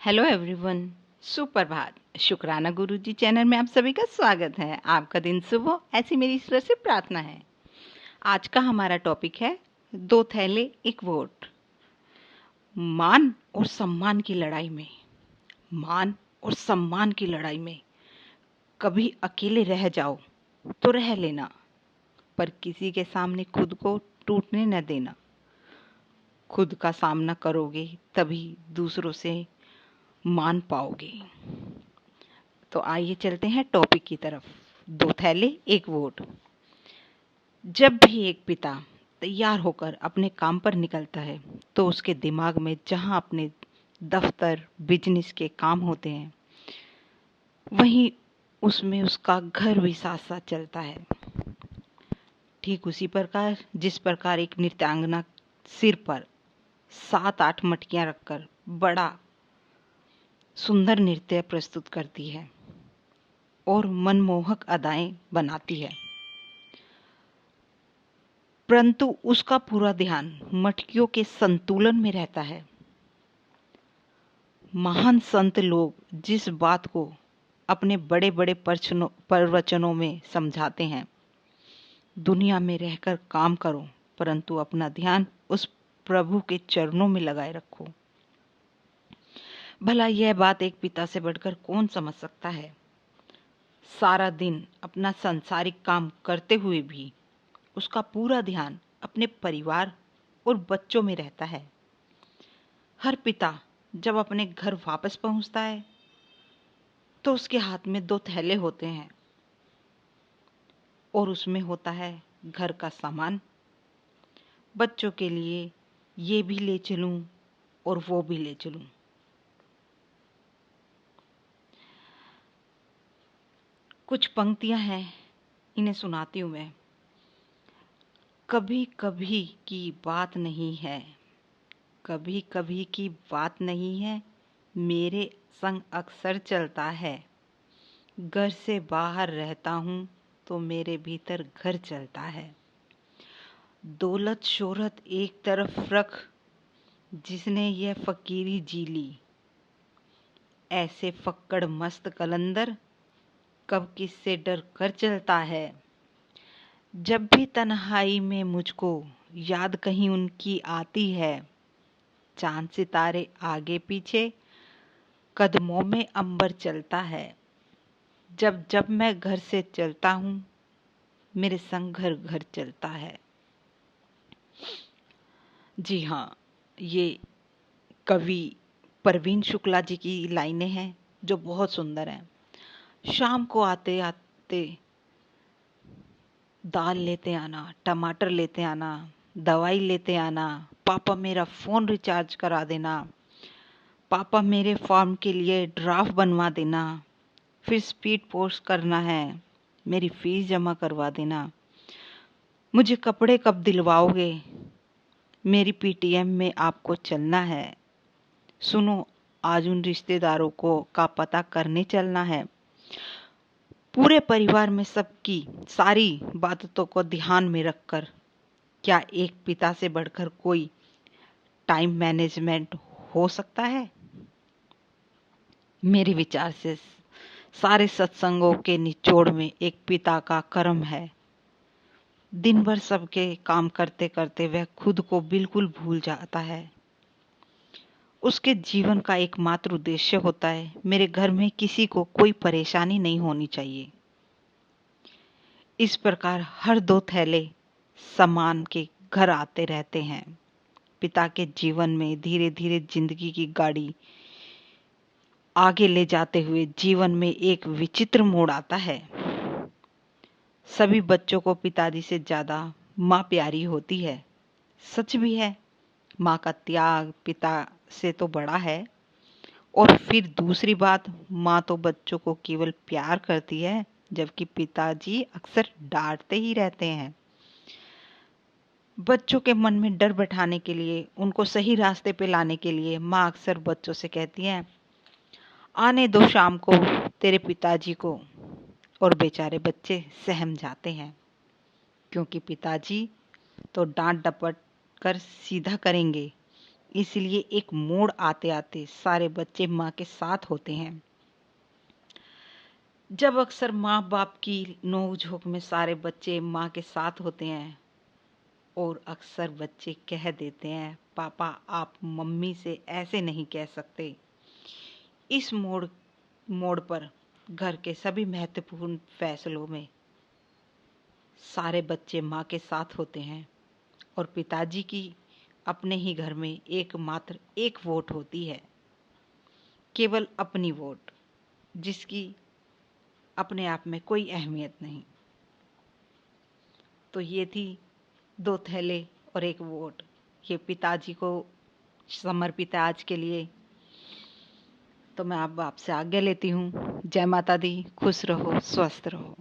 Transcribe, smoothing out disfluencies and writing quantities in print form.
Hello everyone. सुप्रभात। शुक्राना गुरुजी channel में आप सभी का स्वागत है। आपका दिन शुभ हो, ऐसी मेरी ईश्वर से प्रार्थना है। आज का हमारा टॉपिक है दो थैले एक वोट। मान और सम्मान की लड़ाई में, मान और सम्मान की लड़ाई में कभी अकेले रह जाओ तो रह लेना, पर किसी के सामने खुद को टूटने न देना। खुद का सामना करोगे तभी दूसरों से मान पाओगे। तो आइए चलते हैं टॉपिक की तरफ। दो थैले एक वोट। जब भी एक पिता तैयार होकर अपने काम पर निकलता है तो उसके दिमाग में जहां अपने दफ्तर बिजनेस के काम होते हैं, वहीं उसमें उसका घर भी साथ साथ चलता है। ठीक उसी प्रकार जिस प्रकार एक नृत्यांगना सिर पर 7-8 मटकियां रखकर बड़ा सुंदर नृत्य प्रस्तुत करती है और मनमोहक अदाएं बनाती है, परंतु उसका पूरा ध्यान मटकियों के संतुलन में रहता है। महान संत लोग जिस बात को अपने बड़े बड़े प्रवचनों में समझाते हैं, दुनिया में रहकर काम करो परंतु अपना ध्यान उस प्रभु के चरणों में लगाए रखो। भला यह बात एक पिता से बढ़कर कौन समझ सकता है। सारा दिन अपना सांसारिक काम करते हुए भी उसका पूरा ध्यान अपने परिवार और बच्चों में रहता है। हर पिता जब अपने घर वापस पहुंचता है तो उसके हाथ में दो थैले होते हैं और उसमें होता है घर का सामान। बच्चों के लिए ये भी ले चलूं और वो भी ले चलूं। कुछ पंक्तियां हैं, इन्हें सुनाती हूं मैं। कभी कभी की बात नहीं है, कभी कभी की बात नहीं है, मेरे संग अक्सर चलता है। घर से बाहर रहता हूँ तो मेरे भीतर घर चलता है। दौलत शोहरत एक तरफ रख, जिसने यह फकीरी जी ली। ऐसे फक्कड़ मस्त कलंदर कब किससे डर कर चलता है। जब भी तन्हाई में मुझको याद कहीं उनकी आती है, चांद सितारे आगे पीछे कदमों में अंबर चलता है। जब जब मैं घर से चलता हूँ, मेरे संग घर घर चलता है। जी हाँ, ये कवि परवीन शुक्ला जी की लाइनें हैं जो बहुत सुंदर हैं। शाम को आते आते दाल लेते आना, टमाटर लेते आना, दवाई लेते आना, पापा मेरा फ़ोन रिचार्ज करा देना, पापा मेरे फॉर्म के लिए ड्राफ्ट बनवा देना, फिर स्पीड पोस्ट करना है, मेरी फीस जमा करवा देना, मुझे कपड़े कब दिलवाओगे, मेरी पीटीएम में आपको चलना है, सुनो आज उन रिश्तेदारों को का पता करने चलना है। पूरे परिवार में सबकी सारी बातों को ध्यान में रखकर क्या एक पिता से बढ़कर कोई टाइम मैनेजमेंट हो सकता है। मेरे विचार से सारे सत्संगों के निचोड़ में एक पिता का कर्म है। दिन भर सबके काम करते करते वह खुद को बिल्कुल भूल जाता है। उसके जीवन का एकमात्र उद्देश्य होता है, मेरे घर में किसी को कोई परेशानी नहीं होनी चाहिए। इस प्रकार हर दो थैले सामान के घर आते रहते हैं। पिता के जीवन में धीरे धीरे जिंदगी की गाड़ी आगे ले जाते हुए जीवन में एक विचित्र मोड़ आता है। सभी बच्चों को पिताजी से ज्यादा माँ प्यारी होती है। सच भी है, माँ का त्याग पिता से तो बड़ा है। और फिर दूसरी बात, माँ तो बच्चों को केवल प्यार करती है, जबकि पिताजी अक्सर डांटते ही रहते हैं। बच्चों के मन में डर बैठाने के लिए, उनको सही रास्ते पे लाने के लिए माँ अक्सर बच्चों से कहती है, आने दो शाम को तेरे पिताजी को। और बेचारे बच्चे सहम जाते हैं, क्योंकि पिताजी तो डांट डपट कर सीधा करेंगे, इसलिए एक मोड़ आते आते सारे बच्चे माँ के साथ होते हैं। जब अक्सर माँ बाप की नोक-झोंक में सारे बच्चे माँ के साथ होते हैं और अक्सर बच्चे कह देते हैं, पापा आप मम्मी से ऐसे नहीं कह सकते। इस मोड़ मोड़ पर घर के सभी महत्वपूर्ण फैसलों में सारे बच्चे माँ के साथ होते हैं और पिताजी की अपने ही घर में एकमात्र एक वोट होती है, केवल अपनी वोट, जिसकी अपने आप में कोई अहमियत नहीं। तो ये थी दो थैले और एक वोट, ये पिताजी को समर्पित है आज के लिए। तो मैं अब आपसे आज्ञा लेती हूँ। जय माता दी, खुश रहो, स्वस्थ रहो।